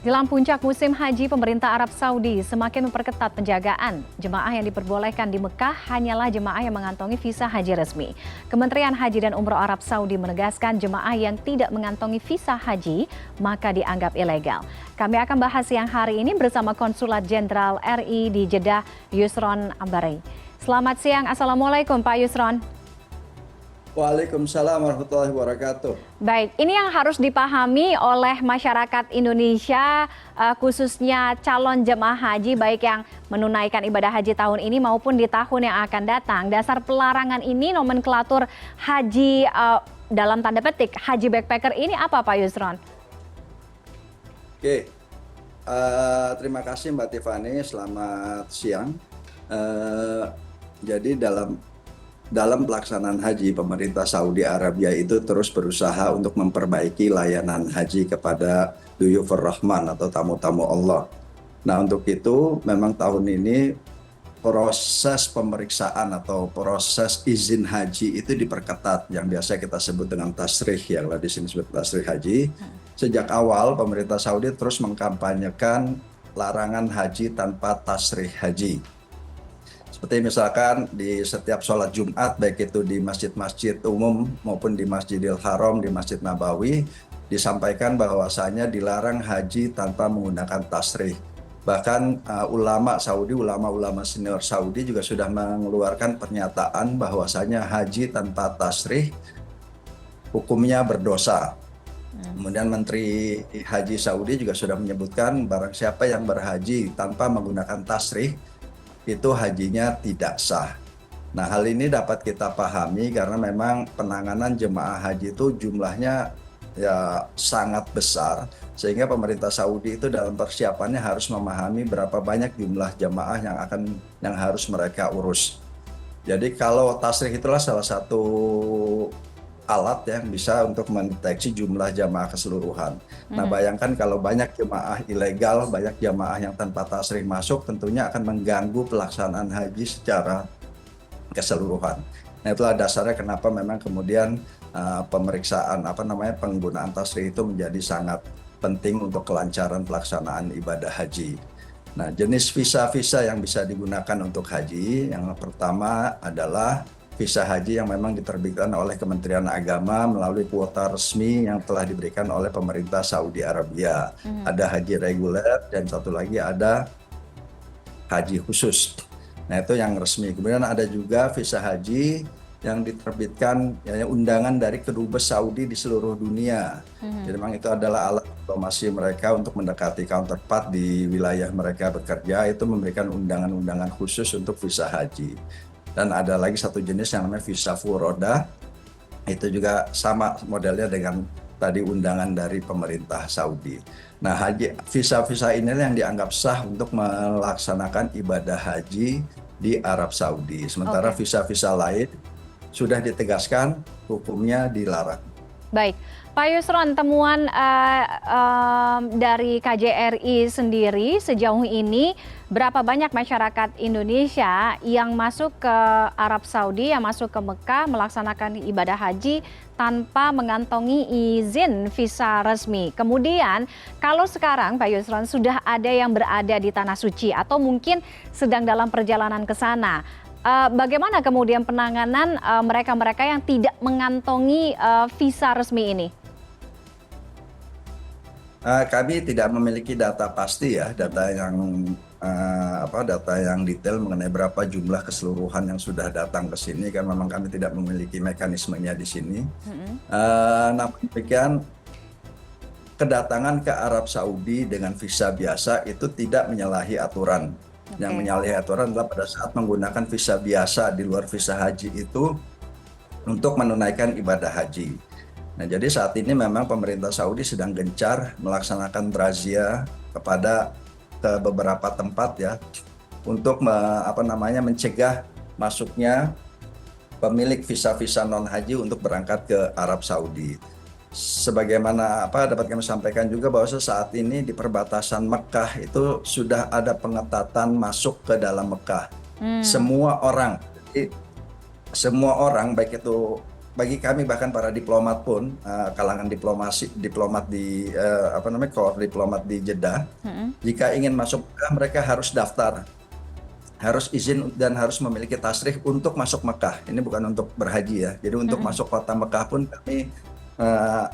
Jelang puncak musim haji, pemerintah Arab Saudi semakin memperketat penjagaan. Jemaah yang diperbolehkan di Mekah hanyalah jemaah yang mengantongi visa haji resmi. Kementerian Haji dan Umroh Arab Saudi menegaskan jemaah yang tidak mengantongi visa haji maka dianggap ilegal. Kami akan bahas siang hari ini bersama Konsulat Jenderal RI di Jeddah, Yusron Ambarei. Selamat siang, Assalamualaikum Pak Yusron. Waalaikumsalam warahmatullahi wabarakatuh. Baik, ini yang harus dipahami oleh masyarakat Indonesia, khususnya calon jemaah haji, baik yang menunaikan ibadah haji tahun ini maupun di tahun yang akan datang. Dasar pelarangan ini, nomenklatur haji dalam tanda petik, haji backpacker ini apa Pak Yusron? Oke, terima kasih Mbak Tiffany, selamat siang. Jadi dalam pelaksanaan haji, pemerintah Saudi Arabia itu terus berusaha untuk memperbaiki layanan haji kepada Duyufur Rahman atau tamu-tamu Allah. Nah, untuk itu memang tahun ini proses pemeriksaan atau proses izin haji itu diperketat, yang biasa kita sebut dengan tasrih, yang di sini disebut tasrih haji. Sejak awal pemerintah Saudi terus mengkampanyekan larangan haji tanpa tasrih haji. Seperti misalkan di setiap sholat Jumat, baik itu di masjid-masjid umum maupun di Masjidil Haram, di Masjid Nabawi, disampaikan bahwasanya dilarang haji tanpa menggunakan tasrih. Bahkan ulama-ulama senior Saudi juga sudah mengeluarkan pernyataan bahwasanya haji tanpa tasrih hukumnya berdosa. Kemudian Menteri Haji Saudi juga sudah menyebutkan barang siapa yang berhaji tanpa menggunakan tasrih, itu hajinya tidak sah. Nah, hal ini dapat kita pahami karena memang penanganan jemaah haji itu jumlahnya ya sangat besar, sehingga pemerintah Saudi itu dalam persiapannya harus memahami berapa banyak jumlah jemaah yang harus mereka urus. Jadi kalau tasrih itulah salah satu alat yang bisa untuk mendeteksi jumlah jamaah keseluruhan. Nah, bayangkan kalau banyak jamaah ilegal, banyak jamaah yang tanpa tasrih masuk, tentunya akan mengganggu pelaksanaan haji secara keseluruhan. Nah, itulah dasarnya kenapa memang kemudian penggunaan tasrih itu menjadi sangat penting untuk kelancaran pelaksanaan ibadah haji. Nah, jenis visa-visa yang bisa digunakan untuk haji, yang pertama adalah visa haji yang memang diterbitkan oleh Kementerian Agama melalui kuota resmi yang telah diberikan oleh pemerintah Saudi Arabia. Ada haji reguler dan satu lagi ada haji khusus. Nah, itu yang resmi. Kemudian ada juga visa haji yang diterbitkan undangan dari kedubes Saudi di seluruh dunia. Jadi memang itu adalah alat diplomasi mereka untuk mendekati counterpart di wilayah mereka bekerja, itu memberikan undangan-undangan khusus untuk visa haji. Dan ada lagi satu jenis yang namanya visa furoda, itu juga sama modelnya dengan tadi undangan dari pemerintah Saudi. Nah, visa-visa ini yang dianggap sah untuk melaksanakan ibadah haji di Arab Saudi. Sementara visa-visa lain sudah ditegaskan hukumnya dilarang. Baik, Pak Yusron, temuan dari KJRI sendiri sejauh ini berapa banyak masyarakat Indonesia yang masuk ke Arab Saudi, yang masuk ke Mekah melaksanakan ibadah haji tanpa mengantongi izin visa resmi. Kemudian kalau sekarang Pak Yusron sudah ada yang berada di Tanah Suci atau mungkin sedang dalam perjalanan ke sana, bagaimana kemudian penanganan mereka-mereka yang tidak mengantongi visa resmi ini? Kami tidak memiliki data pasti ya, data yang detail mengenai berapa jumlah keseluruhan yang sudah datang ke sini, kan memang kami tidak memiliki mekanismenya di sini. Namun demikian, kedatangan ke Arab Saudi dengan visa biasa itu tidak menyalahi aturan. Yang menyalahi aturan adalah pada saat menggunakan visa biasa di luar visa haji itu untuk menunaikan ibadah haji. Nah, jadi saat ini memang pemerintah Saudi sedang gencar melaksanakan razia ke beberapa tempat ya, untuk mencegah masuknya pemilik visa-visa non haji untuk berangkat ke Arab Saudi. Sebagaimana dapat kami sampaikan juga bahwa saat ini di perbatasan Mekah itu sudah ada pengetatan masuk ke dalam Mekah. Semua orang baik itu bagi kami bahkan para diplomat pun, kalangan diplomat di korps diplomat di Jeddah, jika ingin masuk Mekah mereka harus daftar, harus izin dan harus memiliki tasrih untuk masuk Mekah. Ini bukan untuk berhaji ya. Jadi untuk masuk kota Mekah pun kami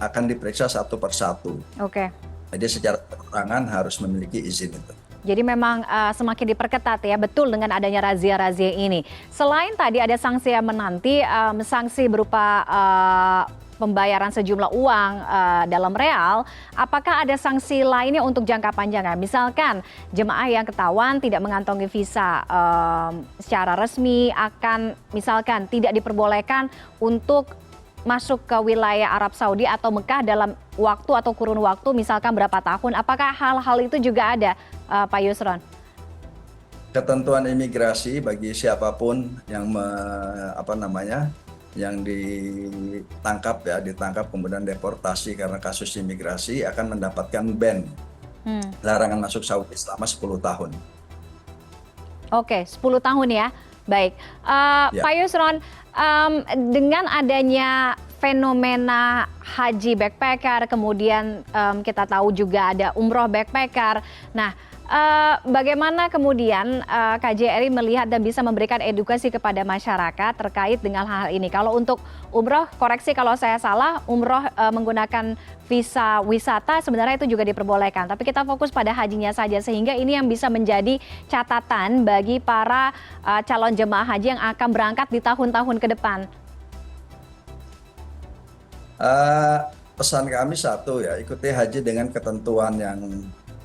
akan diperiksa satu persatu. Oke. Jadi secara perorangan harus memiliki izin itu. Jadi memang semakin diperketat ya, betul dengan adanya razia-razia ini. Selain tadi ada sanksi yang menanti, sanksi berupa pembayaran sejumlah uang dalam real, apakah ada sanksi lainnya untuk jangka panjang? Misalkan jemaah yang ketahuan tidak mengantongi visa secara resmi akan misalkan tidak diperbolehkan untuk masuk ke wilayah Arab Saudi atau Mekah dalam waktu atau kurun waktu misalkan berapa tahun, apakah hal-hal itu juga ada, Pak Yusron? Ketentuan imigrasi bagi siapapun yang yang ditangkap kemudian deportasi karena kasus imigrasi akan mendapatkan ban, larangan masuk Saudi selama 10 tahun. Oke, 10 tahun ya. Baik, Ya. Pak Yusron, dengan adanya fenomena haji backpacker, kemudian kita tahu juga ada umroh backpacker. Nah, bagaimana kemudian KJRI melihat dan bisa memberikan edukasi kepada masyarakat terkait dengan hal ini? Kalau untuk umroh, koreksi kalau saya salah, umroh menggunakan visa wisata sebenarnya itu juga diperbolehkan. Tapi kita fokus pada hajinya saja, sehingga ini yang bisa menjadi catatan bagi para calon jemaah haji yang akan berangkat di tahun-tahun ke depan. Pesan kami satu ya, ikuti haji dengan ketentuan yang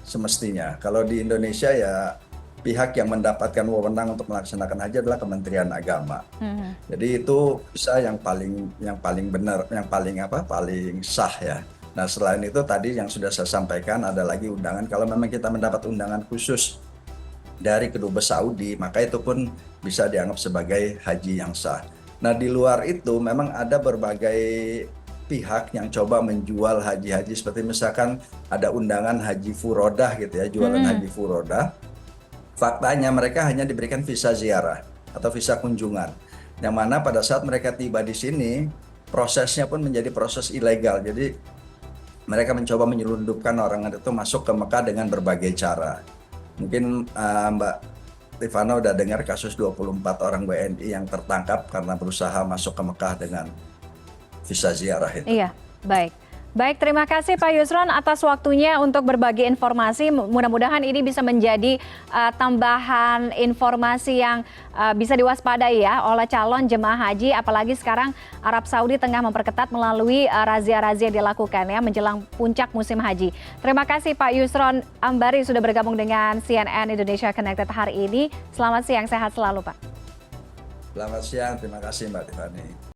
semestinya. Kalau di Indonesia ya pihak yang mendapatkan wewenang untuk melaksanakan haji adalah Kementerian Agama. Jadi itu bisa yang paling benar, yang paling sah ya. Nah selain itu tadi yang sudah saya sampaikan ada lagi undangan. Kalau memang kita mendapat undangan khusus dari Kedubes Saudi, maka itu pun bisa dianggap sebagai haji yang sah. Nah di luar itu memang ada berbagai pihak yang coba menjual haji-haji, seperti misalkan ada undangan haji furodah gitu ya, jualan haji furodah. Faktanya mereka hanya diberikan visa ziarah atau visa kunjungan, yang mana pada saat mereka tiba di sini prosesnya pun menjadi proses ilegal. Jadi mereka mencoba menyelundupkan orang itu masuk ke Mekah dengan berbagai cara. Mungkin Mbak Rifana udah dengar kasus 24 orang WNI yang tertangkap karena berusaha masuk ke Mekah dengan visa ziarah itu. Iya, baik. Baik, terima kasih Pak Yusron atas waktunya untuk berbagi informasi. Mudah-mudahan ini bisa menjadi tambahan informasi yang bisa diwaspadai ya oleh calon jemaah haji. Apalagi sekarang Arab Saudi tengah memperketat melalui razia-razia dilakukan ya menjelang puncak musim haji. Terima kasih Pak Yusron Ambari sudah bergabung dengan CNN Indonesia Connected hari ini. Selamat siang, sehat selalu Pak. Selamat siang, terima kasih Mbak Tiffany.